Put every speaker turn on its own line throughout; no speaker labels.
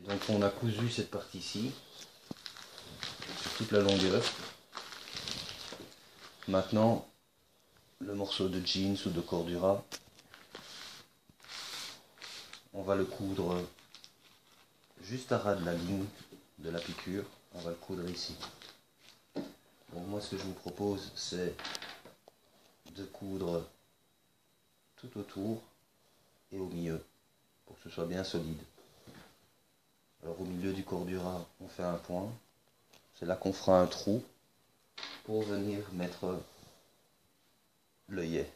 Donc on a cousu cette partie-ci sur toute la longueur. Maintenant, le morceau de jeans ou de cordura, on va le coudre juste à ras de la ligne de la piqûre. On va le coudre ici. Donc moi ce que je vous propose, c'est de coudre tout autour et au milieu pour que ce soit bien solide. Alors au milieu du cordura, on fait un point. C'est là qu'on fera un trou pour venir mettre l'œillet.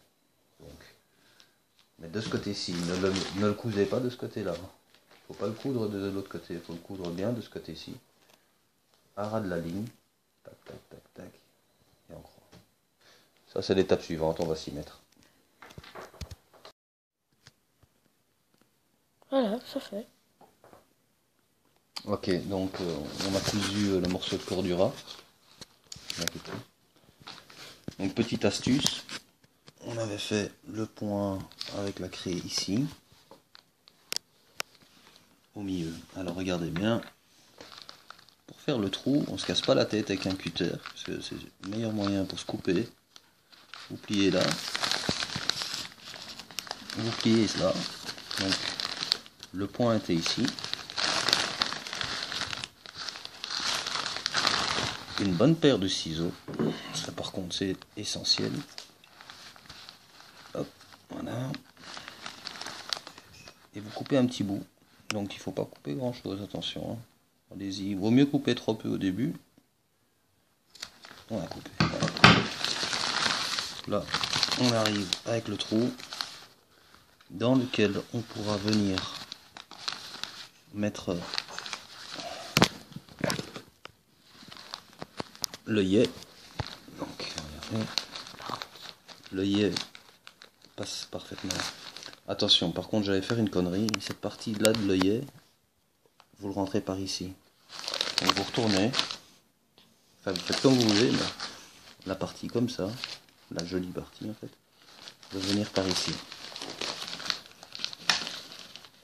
Donc, mais de ce côté-ci, ne le cousez pas de ce côté-là. Il ne faut pas le coudre de l'autre côté, il faut le coudre bien de ce côté-ci. À ras de la ligne. Tac, tac, tac, tac. Et on croit. Ça c'est l'étape suivante, on va s'y mettre.
Voilà, ça fait.
Ok, donc on a cousu le morceau de cordura. Donc petite astuce, on avait fait le point avec la craie ici, au milieu. Alors regardez bien, pour faire le trou, on se casse pas la tête avec un cutter, parce que c'est le meilleur moyen pour se couper. Vous pliez là, vous pliez là, donc le point était ici. Une bonne paire de ciseaux, ça par contre c'est essentiel. Hop, voilà. Et vous coupez un petit bout, donc il ne faut pas couper grand chose, attention. Hein. Allez-y, il vaut mieux couper trop peu au début. On a coupé. Voilà. Là, on arrive avec le trou dans lequel on pourra venir mettre l'œillet. Donc, l'œillet passe parfaitement. Attention, par contre, j'allais faire une connerie. Cette partie-là de l'œillet, vous le rentrez par ici. Donc, vous retournez. Enfin, vous faites comme vous voulez, mais la partie comme ça, la jolie partie en fait, va venir par ici.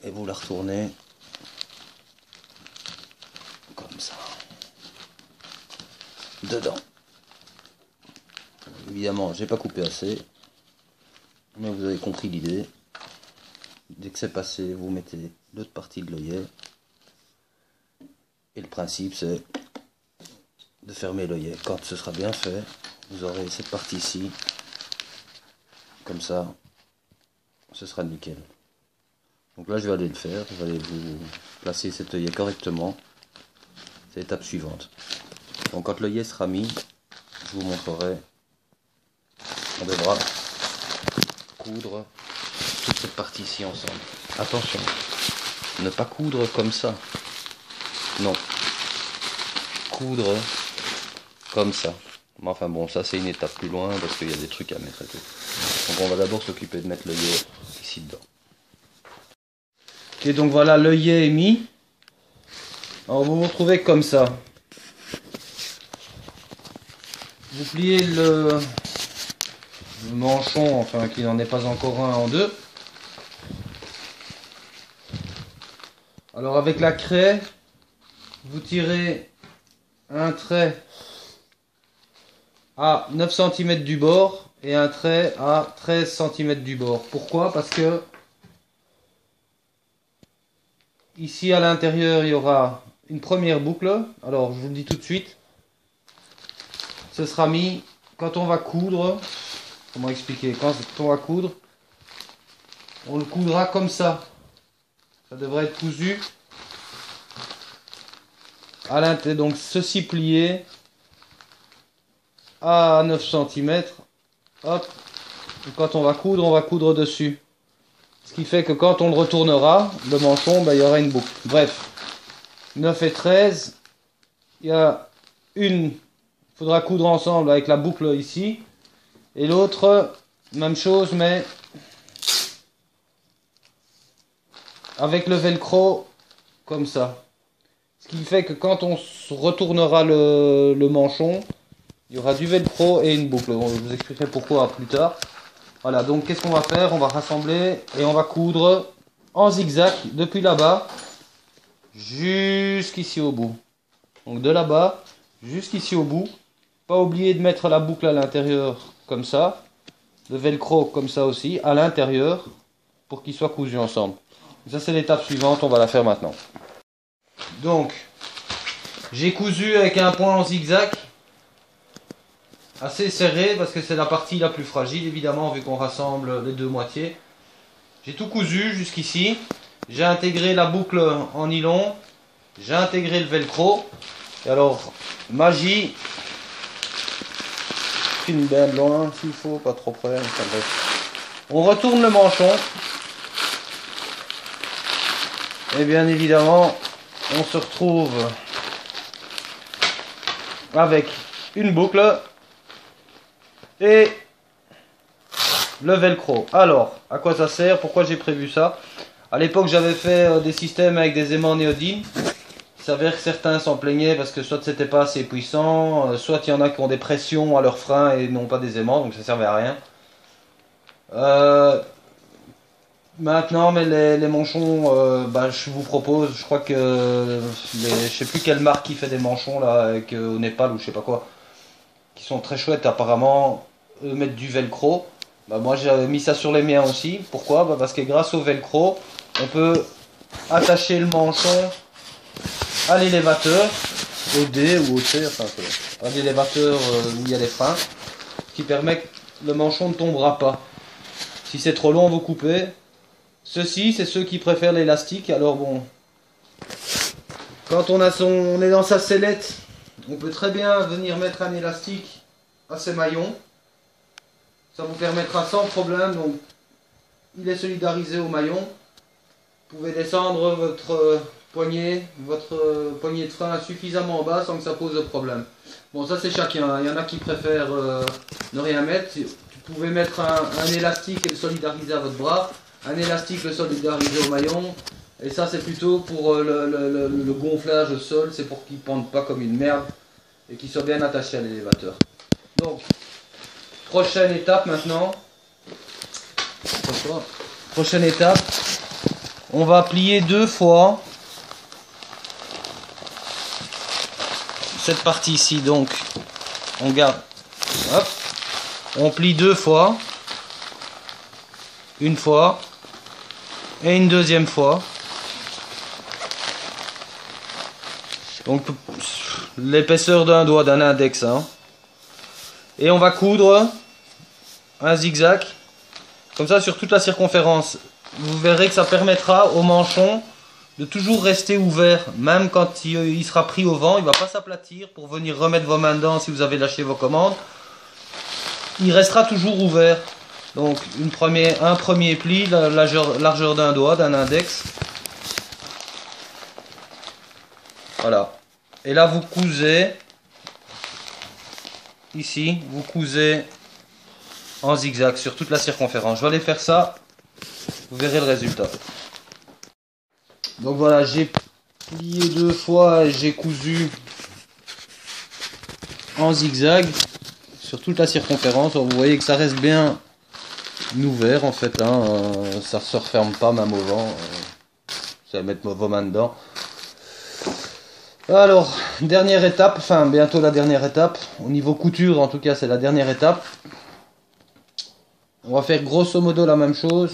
Et vous la retournez comme ça. Dedans. Évidemment, j'ai pas coupé assez, mais vous avez compris l'idée. Dès que c'est passé, vous mettez l'autre partie de l'œillet. Et le principe, c'est de fermer l'œillet. Quand ce sera bien fait, vous aurez cette partie ici. Comme ça, ce sera nickel. Donc là, je vais aller le faire. Je vais aller vous placer cet œillet correctement. C'est l'étape suivante. Donc quand l'œillet sera mis, je vous montrerai. On devra coudre toute cette partie ici ensemble. Attention, ne pas coudre comme ça. Non. Coudre comme ça. Mais enfin bon, ça c'est une étape plus loin parce qu'il y a des trucs à mettre et tout. Donc on va d'abord s'occuper de mettre l'œillet ici dedans. Ok, donc voilà, l'œillet est mis. Alors vous vous retrouvez comme ça. Vous pliez le manchon, enfin qu'il n'en est pas encore un, en deux. Alors avec la craie, vous tirez un trait à 9 cm du bord et un trait à 13 cm du bord. Pourquoi? Parce que ici à l'intérieur il y aura une première boucle. Alors je vous le dis tout de suite, ce sera mis quand on va coudre. Comment expliquer? Quand on va coudre, on le coudra comme ça. Ça devrait être cousu à l'intérieur. Donc ceci plié à 9 cm. Hop. Et quand on va coudre dessus. Ce qui fait que quand on le retournera, le manchon, ben, il y aura une boucle. Bref. 9 et 13. Il y a une. Il faudra coudre ensemble avec la boucle ici. Et l'autre, même chose, mais avec le velcro comme ça. Ce qui fait que quand on retournera le manchon, il y aura du velcro et une boucle. Je vous expliquerai pourquoi plus tard. Voilà, donc qu'est-ce qu'on va faire? On va rassembler et on va coudre en zigzag depuis là-bas jusqu'ici au bout. Donc de là-bas jusqu'ici au bout. Pas oublier de mettre la boucle à l'intérieur comme ça. Le velcro comme ça aussi à l'intérieur pour qu'ils soient cousus ensemble. Ça c'est l'étape suivante, on va la faire maintenant. Donc j'ai cousu avec un point en zigzag assez serré parce que c'est la partie la plus fragile évidemment vu qu'on rassemble les deux moitiés. J'ai tout cousu jusqu'ici. J'ai intégré la boucle en nylon. J'ai intégré le velcro. Et alors, magie. Filme bien de loin s'il faut, pas trop près. Enfin, bref. On retourne le manchon. Et bien évidemment, on se retrouve avec une boucle et le velcro. Alors, à quoi ça sert? Pourquoi j'ai prévu ça? À l'époque, j'avais fait des systèmes avec des aimants néodyme. Il s'avère que certains s'en plaignaient parce que soit c'était pas assez puissant, soit il y en a qui ont des pressions à leurs freins et non pas des aimants, donc ça servait à rien. Maintenant, mais les manchons, je vous propose, je crois que je sais plus quelle marque qui fait des manchons là, avec, au Népal ou je sais pas quoi, qui sont très chouettes apparemment, mettre du velcro. Moi j'avais mis ça sur les miens aussi. Pourquoi? Parce que grâce au velcro, on peut attacher le manchon à l'élévateur, au D ou au C, enfin à l'élévateur où il y a les freins, ce qui permet que le manchon ne tombera pas. Si c'est trop long, vous coupez. Ceux-ci, c'est ceux qui préfèrent l'élastique. Alors bon, quand on est dans sa sellette, on peut très bien venir mettre un élastique à ses maillons. Ça vous permettra sans problème, donc il est solidarisé au maillon. Vous pouvez descendre votre poignée de frein suffisamment bas sans que ça pose de problème. Bon, ça c'est chacun, il y en a qui préfèrent ne rien mettre. Vous pouvez mettre un élastique et le solidariser à votre bras, un élastique le solidariser au maillon, et ça c'est plutôt pour le gonflage au sol, c'est pour qu'il ne pende pas comme une merde et qu'il soit bien attaché à l'élévateur. Donc, prochaine étape maintenant. Prochaine étape, on va plier 2 fois cette partie ici. Donc, on garde, hop, on plie 2 fois, une fois et une deuxième fois. Donc, l'épaisseur d'un doigt, d'un index, hein. Et on va coudre un zigzag comme ça sur toute la circonférence. Vous verrez que ça permettra au manchon de toujours rester ouvert, même quand il sera pris au vent. Il ne va pas s'aplatir pour venir remettre vos mains dedans si vous avez lâché vos commandes. Il restera toujours ouvert. Donc un premier pli, la largeur d'un doigt, d'un index. Voilà. Et là vous cousez. Ici, vous cousez en zigzag sur toute la circonférence. Je vais aller faire ça, vous verrez le résultat. Donc voilà, j'ai plié 2 fois et j'ai cousu en zigzag sur toute la circonférence. Alors, vous voyez que ça reste bien ouvert en fait, hein. Ça ne se referme pas même au vent. Ça va mettre vos mains dedans. Alors, dernière étape, enfin bientôt la dernière étape, au niveau couture en tout cas c'est la dernière étape. On va faire grosso modo la même chose,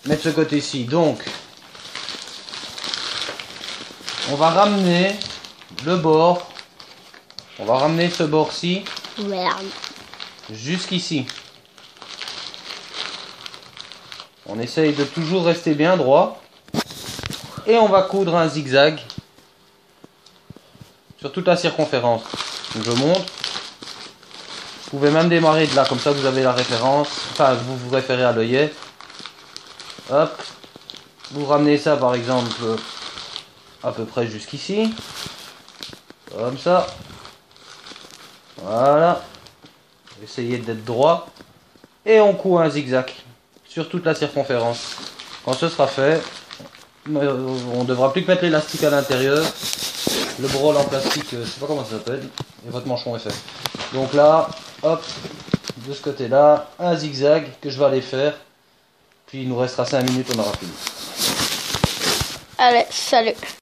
mettre ce côté-ci. Donc, on va ramener le bord, on va ramener ce bord-ci jusqu'ici. On essaye de toujours rester bien droit et on va coudre un zigzag sur toute la circonférence. Donc je montre. Vous pouvez même démarrer de là, comme ça vous avez la référence. Enfin, vous vous référez à l'œillet. Hop. Vous ramenez ça par exemple à peu près jusqu'ici. Comme ça. Voilà. Essayez d'être droit. Et on coud un zigzag sur toute la circonférence. Quand ce sera fait, on ne devra plus que mettre l'élastique à l'intérieur. Le brol en plastique, je sais pas comment ça s'appelle, et votre manchon est fait. Donc là, hop, de ce côté-là, un zigzag que je vais aller faire. Puis il nous restera 5 minutes, on aura fini.
Allez, salut.